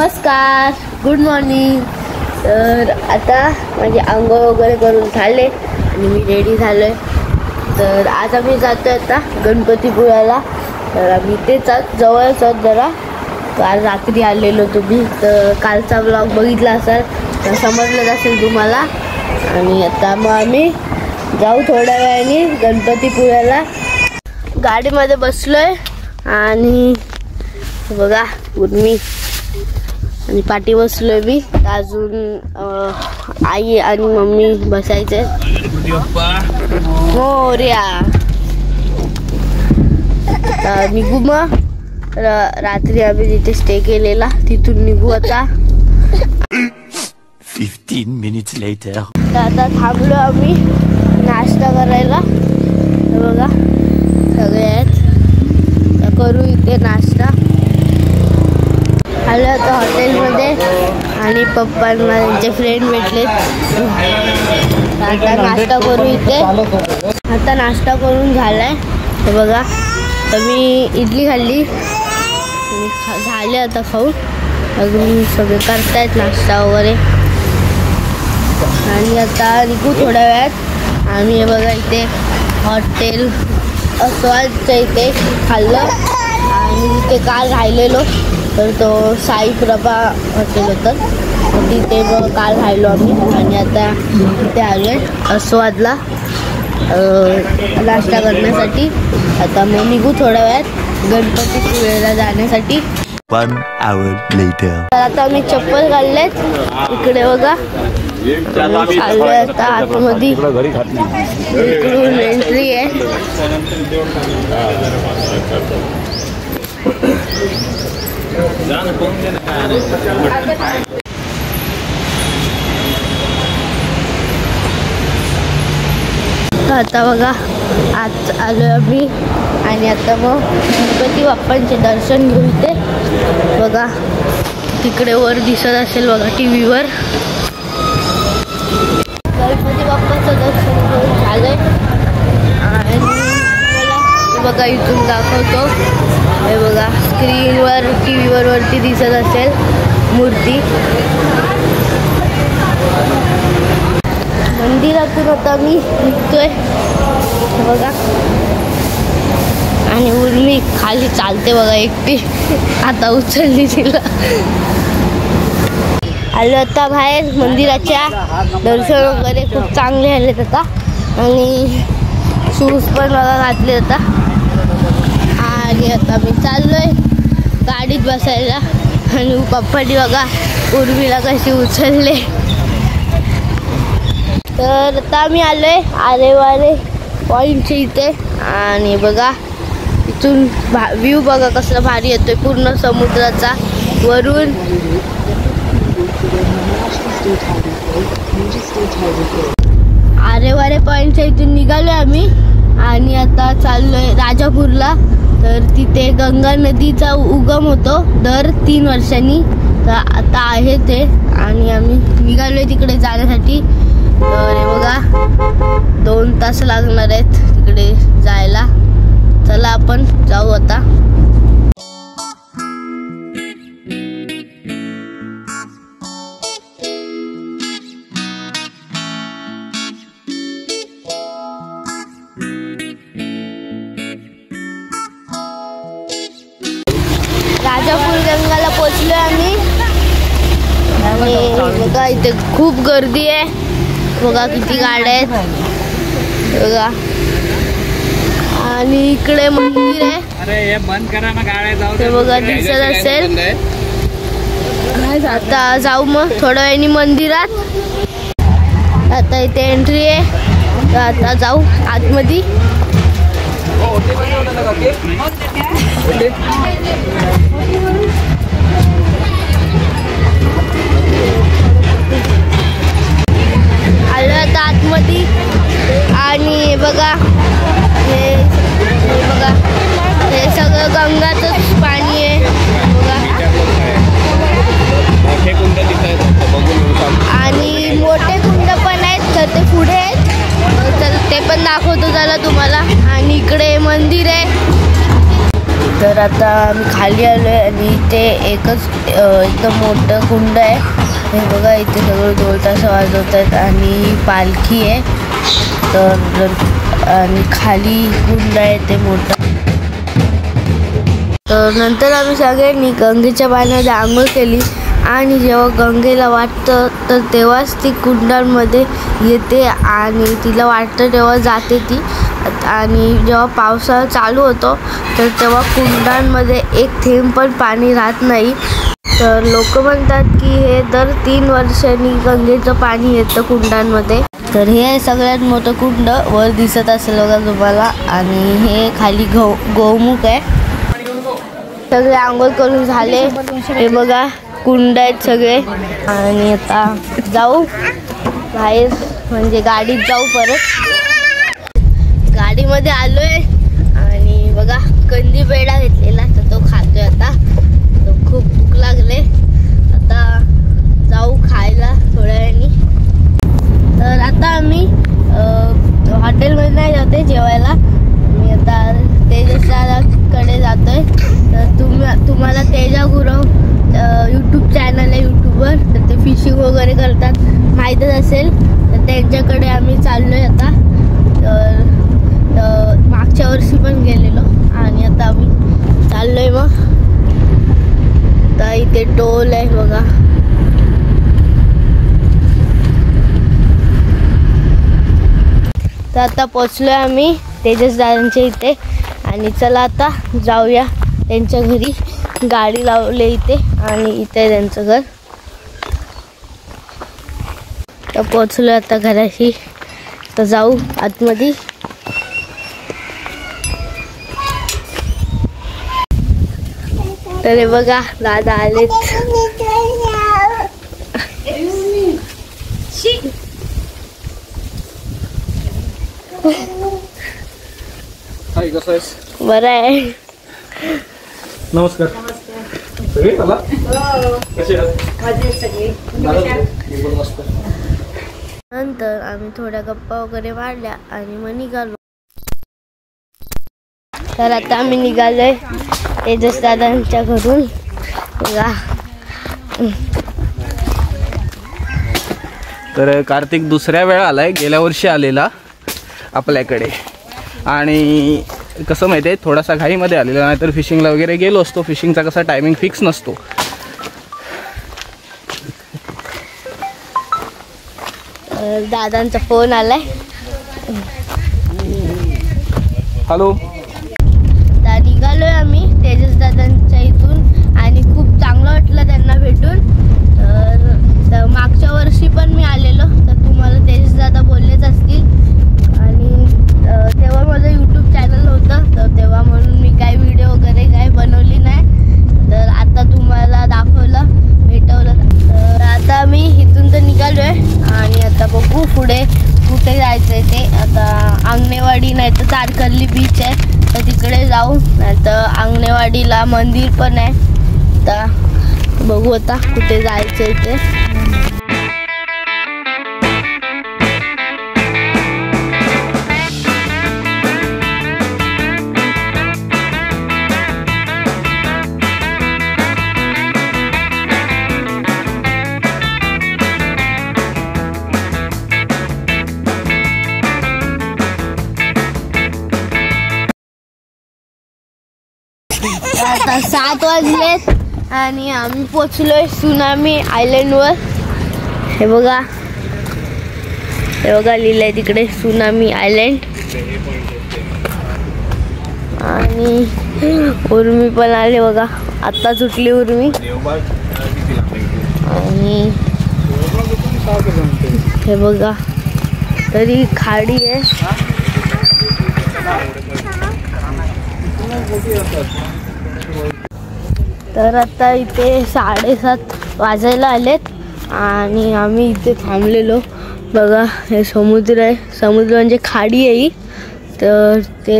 नमस्कार, good morning. तर आता माझे अंघोळ वगैरे करून झाले आणि मी रेडी झालोय। तर आज आम्ही जातोय आता गणपतीपुळ्याला। तर आम्ही तेच जवळच जरा काल रात्री आलेलो तुम्ही, तर कालचा व्लॉग बघितला असाल तर समजलंच असेल तुम्हाला। आणि आता मग आम्ही जाऊ थोड्या वेळाने गणपतीपुळ्याला। गाडीमध्ये बसलोय आणि बघा उर्मी आणि पाठी बसलोय मी। अजून आई आणि मम्मी बसायचे। मोरया निघू मग। रात्री आम्ही जिथे स्टे केलेला तिथून निघू आता। 15 minutes later. आता थांबलो आम्ही नाश्ता करायला। बघा सगळे आहेत, करू इथे नाश्ता। आलो आता हॉटेलमध्ये आणि पप्पांना त्यांचे फ्रेंड भेटलेत। आता नाश्ता करू इथे। आता नाश्ता करून झालाय। हे बघा तर मी इडली खाल्ली, झाले आता खाऊन। अजून सगळे करतायत नाश्ता वगैरे आणि आता निघू थोड्या वेळात। आम्ही हे बघा इथे हॉटेल अस्वादच्या इथे खाल्लं आणि इथे काल राहिलेलो, तर तो साई प्रभा हॉटेल होतं, तर तिथे काल राहिलो आम्ही। आणि आता इथे आलो आहे अस्वादला नाश्ता करण्यासाठी। आता मग निघू थोड्या वेळात गणपतीपुळ्याला जाण्यासाठी। 1 hour later. तर आता आम्ही चप्पल काढलेत इकडे बघा। चाललोय आता आतमध्ये, इकडून एंट्री आहे। आता बघा आज आलोय आम्ही आणि आता मग गणपती बाप्पांचे दर्शन घेऊ इथे। बघा तिकडे वर दिसत असेल बघा टीव्हीवर, गणपती बाप्पाचं दर्शन घेऊन झालंय। आणि मला बघा इथून दाखवतो, हे बघा स्क्रीनवर टीव्हीवर वरती दिसत असेल मूर्ती। मंदिरातून आता मी निघतोय बघा आणि उर्मी खाली चालते बघा एकटी, आता उचलली तिला। आलो आता बाहेर मंदिराच्या, दर्शन वगैरे खूप चांगले आलेत आता आणि शूज पण बघा घातले आता। आणि आता मी चाललोय गाडीत बसायला आणि पप्पानी बघा उर्मीला कशी उचलले। तर आता मी आलोय आरेवारे पॉईंटच्या इथे आणि बघा इथून व्ह्यू बघा कसला भारी येतोय पूर्ण समुद्राचा वरून। आरेवारे पॉईंटच्या इथून निघालोय आम्ही आणि आता चाललोय राजापूरला। तर तिथे गंगा नदीचा उगम होतो दर 3 वर्षांनी, तर आता आहे ते आणि आम्ही निघालोय तिकडे जाण्यासाठी। तर हे बघा 2 तास लागणार आहेत तिकडे जायला। चला आपण जाऊ आता। राजापूर गंगाला पोचलोय आम्ही आणि बघा इथे खूप गर्दी आहे। बघा किती गाड्या आहेत बघा आणि इकडे मंदिर आहे। अरे बंद करा ना गाड्या, जाऊ ते बघा दिसत असेल। आता जाऊ मग थोड्या वेळाने मंदिरात। आता इथे एंट्री आहे, तर आता जाऊ आतमध्ये। आलो आता आतमध्ये आणि बघा हे बघा हे सगळं गंगाचंच पाणी आहे बघा। आणि मोठे कुंड पण आहेत, तर ते पुढे आहेत, तर ते पण दाखवतो त्याला तुम्हाला। आणि इकडे मंदिर आहे तर आता आम्ही खाली आलो आहे आणि इथे एकच एकदम मोठं कुंड आहे. हे बघा इथे सगळं ढोल-ताशा वाजवत आहेत आणि पालखी आहे. तर आणि खाली कुंड आहे ते मोठं. तर नंतर आम्ही सगळ्यांनी गंगेच्या पाण्यामध्ये आंघोळ केली आणि जेव्हा गंगेला वाटतं तर तेव्हाच ती कुंडांमध्ये येते आणि तिला वाटतं तेव्हा जाते ती. आणि जेव्हा पावसाळा चालू होतो तर तेव्हा कुंडांमध्ये एक थेंब पण पाणी राहत नाही. तर लोक म्हणतात की हे दर 3 वर्षांनी गंगेचं पाणी येतं कुंडांमध्ये. तर हे सगळ्यात मोठं कुंड वर दिसत असेल बघा तुम्हाला आणि हे खाली गौमुख आहे. सगळे आंघोळ करून झाले. हे बघा कुंड आहेत सगळे आणि आता जाऊ बाहेर म्हणजे गाडीत जाऊ. परत गाडीमध्ये आलोय आणि बघा कंदी पेढा घेतलेला तर तो खातोय आता. तो खूप भूक लागले. आता जाऊ खायला थोड्या वेळाने. तर आता आम्ही हॉटेलमध्ये नाही जाते जेवायला. मी आता तेजसकडे जातोय. तर तुम्हाला तेजा गुरव यूट्यूब चॅनल आहे यूट्यूबवर. तर ते फिशिंग वगैरे करतात माहीतच असेल. तर त्यांच्याकडे आम्ही चाललोय आता. तर मागच्या वर्षी पण गेलेलो आणि आता आम्ही चाललोय. मग आता इथे टोल आहे बघा. तर आता पोचलोय आम्ही तेजस दादांच्या इथे आणि चला आता जाऊया त्यांच्या घरी. गाडी लावले इथे आणि इथे त्यांचं घर. तर पोचलोय आता घराशी. तर जाऊ आतमध्ये. तर हे बघा दादा आलेत. हाय, कसं आहेस? बरं आहे. नमस्कार. सगळे चला. कसे नंतर आम्ही थोड्या गप्पा वगैरे मारल्या आणि मग निघालो. तर आता आम्ही निघालोय तेजस दादांच्या घरून. बघा तर कार्तिक दुसऱ्या वेळा आलाय. गेल्या वर्षी आलेला आपल्याकडे आणि कसं माहिती आहे थोडासा घाईमध्ये आलेला. नाहीतर फिशिंगला वगैरे गेलो असतो. फिशिंगचा कसा टायमिंग फिक्स नसतो. दादांचा फोन आलाय. हॅलो. निघालोय आम्ही तेजस दादांच्या इथून आणि खूप चांगलं वाटलं त्यांना भेटून. तर मागच्या वर्षी पण मी आलेलो तर तुम्हाला तेजस दादा बोललेच असतील. आणि तेव्हा माझं यूट्यूब चॅनल होतं तर तेव्हा म्हणून मी काही व्हिडिओ वगैरे काही बनवली नाही. तर आता तुम्हाला दाखवलं भेटवलं. तर आता मी इथून तर निघालो आहे आणि आता बघू पुढे कुठे जायचं आहे ते. आता आंगणेवाडी नाही तर तारकर्ली बीच आहे तर तिकडे जाऊ. नाही तर आंगणेवाडीला मंदिर पण आहे. आता बघू आता कुठे जायचं आहे ते. आता 7 वाजलेत आणि आम्ही पोचलोय सुनामी आयलंडवर. हे बघा लिहिलंय तिकडे सुनामी आयलंड. आणि उर्मी पण आले बघा. आत्ता सुटली उर्मी. आणि हे बघा तरी खाडी आहे. तर आता इथे 7:30 वाजायला आलेत आणि आम्ही इथे थांबलेलो. बघा हे समुद्र आहे. समुद्र म्हणजे खाडी आहे. तर ते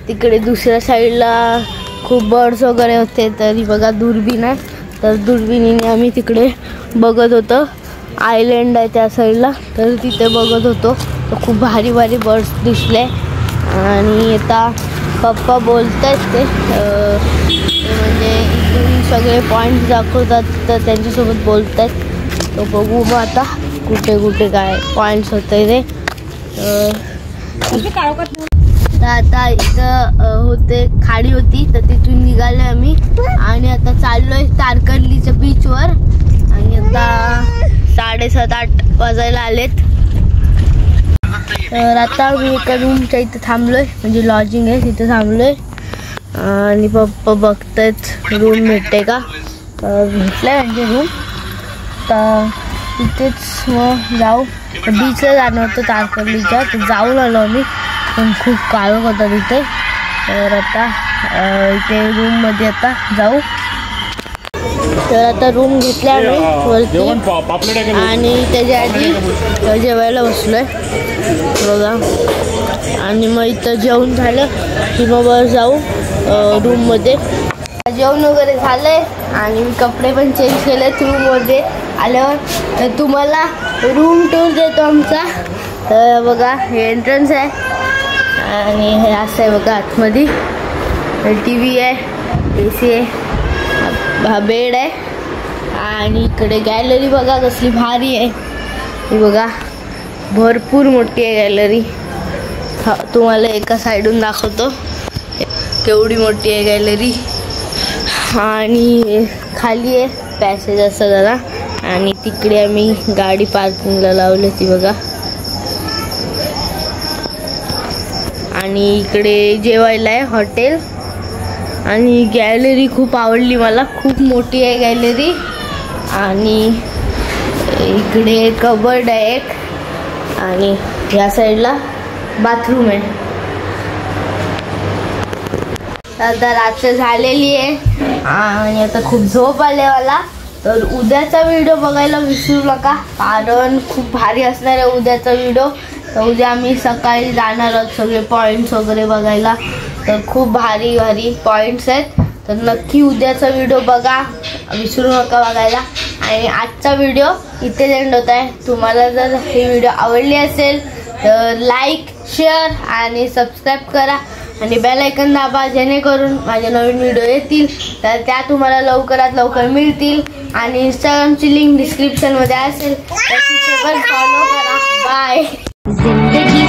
तिकडे दुसऱ्या साईडला खूप बर्ड्स वगैरे होते. तरी बघा दुर्बीण आहे. तर दुर्बिणीने आम्ही तिकडे बघत होतो. आयलंड आहे त्या साईडला तर तिथे बघत होतो. तर खूप भारी भारी बर्ड्स दिसले. आणि आता पप्पा बोलतात ते म्हणजे इथून सगळे पॉईंट दाखवतात तर त्यांच्यासोबत बोलतात. तर बघू मग आता कुठे कुठे काय पॉईंट्स होते ते. तर आता इथं होते खाडी होती तर तिथून निघाले आम्ही आणि आता चाललोय तारकर्लीच्या बीचवर. आणि आता 7:30-8 वाजायला आलेत. तर आता मी एका रूमच्या इथं थांबलोय म्हणजे लॉजिंग आहे तिथं थांबलोय. आणि पप्पा बघतायत रूम भेटते का. भेटलंय म्हणजे रूम. तर तिथेच मग जाऊ. बीचला जाणं होतं तारकर्लीच्या तर जाऊन आलो आम्ही पण खूप काळोख होता तिथे. तर आता इथे रूममध्ये आता जाऊ. तर आता रूम घेतल्या आम्ही वरती आणि त्याच्या आधी जेवायला बसलोय बघा. आणि मग इथं जेवण झालं की मग वर जाऊ रूममध्ये. जेवण वगैरे झालंय आणि मी कपडे पण चेंज केलेत रूममध्ये आल्यावर. तर तुम्हाला रूम टूर देतो आमचा. तर बघा हे एंट्रन्स आहे आणि हे असं आहे बघा. आतमध्ये TV आहे, AC आहे, हा बेड आहे आणि इकडे गॅलरी बघा कसली भारी आहे. ही बघा भरपूर मोठी आहे गॅलरी. हा तुम्हाला एका साईडून दाखवतो केवढी मोठी आहे गॅलरी. आणि खाली आहे पॅसेज असं जरा. आणि तिकडे आम्ही गाडी पार्किंगला लावली ती बघा. आणि इकडे जेवायला आहे हॉटेल. आणि गॅलरी खूप आवडली मला, खूप मोठी आहे गॅलरी. आणि इकडे कबर्ड आहे एक आणि या साईडला बाथरूम आहे. आता रात्र झालेली आहे आणि आता खूप झोप आले मला. तर उद्याचा व्हिडिओ बघायला विसरू नका कारण खूप भारी असणार आहे उद्याचा व्हिडिओ. तर उद्या आम्ही सकाळी जाणार आहोत सगळे पॉईंट्स वगैरे बघायला. तर खूप भारी भारी पॉईंट्स आहेत. तर नक्की उद्याचा व्हिडिओ बघा, विसरू नका बघायला. आणि आजचा व्हिडिओ इथेच एंड होत आहे. तुम्हाला जर ही व्हिडिओ आवडली असेल तर लाईक, शेअर आणि सबस्क्राईब करा आणि बेल आयकॉन दाबा जेणेकरून माझे नवीन व्हिडिओ येतील तर त्या तुम्हाला लवकरात लवकर मिळतील. आणि इंस्टाग्रामची लिंक डिस्क्रिप्शनमध्ये असेल तर तिथे पण फॉलो करा. बाय. जिंदगी